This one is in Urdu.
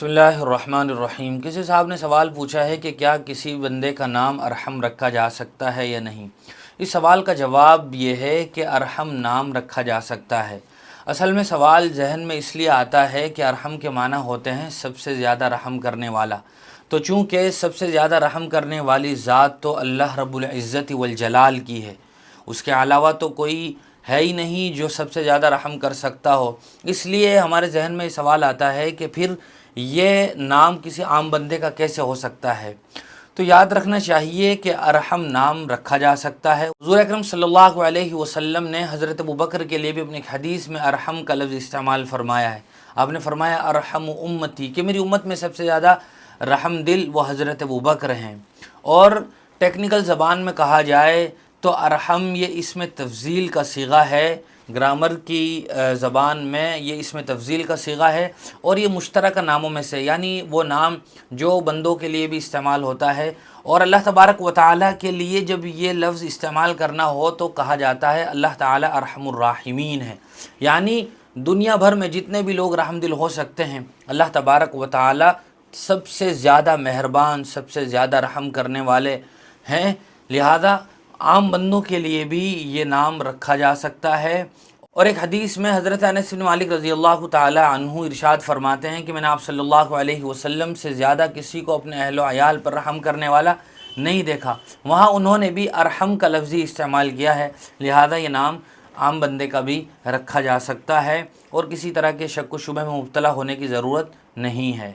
بسم اللہ الرحمن الرحیم۔ کسی صاحب نے سوال پوچھا ہے کہ کیا کسی بندے کا نام ارحم رکھا جا سکتا ہے یا نہیں۔ اس سوال کا جواب یہ ہے کہ ارحم نام رکھا جا سکتا ہے۔ اصل میں سوال ذہن میں اس لیے آتا ہے کہ ارحم کے معنی ہوتے ہیں سب سے زیادہ رحم کرنے والا، تو چونکہ سب سے زیادہ رحم کرنے والی ذات تو اللہ رب العزت والجلال کی ہے، اس کے علاوہ تو کوئی ہے ہی نہیں جو سب سے زیادہ رحم کر سکتا ہو، اس لیے ہمارے ذہن میں یہ سوال آتا ہے کہ پھر یہ نام کسی عام بندے کا کیسے ہو سکتا ہے۔ تو یاد رکھنا چاہیے کہ ارحم نام رکھا جا سکتا ہے۔ حضور اکرم صلی اللہ علیہ وسلم نے حضرت ابوبکر کے لیے بھی اپنی حدیث میں ارحم کا لفظ استعمال فرمایا ہے۔ آپ نے فرمایا ارحم امتی، کہ میری امت میں سب سے زیادہ رحم دل وہ حضرت ابوبکر ہیں۔ اور ٹیکنیکل زبان میں کہا جائے تو ارحم یہ اسم تفضیل کا صیغہ ہے، گرامر کی زبان میں یہ اسم تفضیل کا صیغہ ہے، اور یہ مشترکہ ناموں میں سے، یعنی وہ نام جو بندوں کے لیے بھی استعمال ہوتا ہے، اور اللہ تبارک و تعالیٰ کے لیے جب یہ لفظ استعمال کرنا ہو تو کہا جاتا ہے اللہ تعالیٰ ارحم الراحمین ہے، یعنی دنیا بھر میں جتنے بھی لوگ رحم دل ہو سکتے ہیں اللہ تبارک و تعالیٰ سب سے زیادہ مہربان، سب سے زیادہ رحم کرنے والے ہیں، لہذا عام بندوں کے لیے بھی یہ نام رکھا جا سکتا ہے۔ اور ایک حدیث میں حضرت انس بن مالک رضی اللہ تعالی عنہ ارشاد فرماتے ہیں کہ میں نے آپ صلی اللہ علیہ وسلم سے زیادہ کسی کو اپنے اہل و عیال پر رحم کرنے والا نہیں دیکھا، وہاں انہوں نے بھی ارحم کا لفظ ہی استعمال کیا ہے، لہذا یہ نام عام بندے کا بھی رکھا جا سکتا ہے اور کسی طرح کے شک و شبہ میں مبتلا ہونے کی ضرورت نہیں ہے۔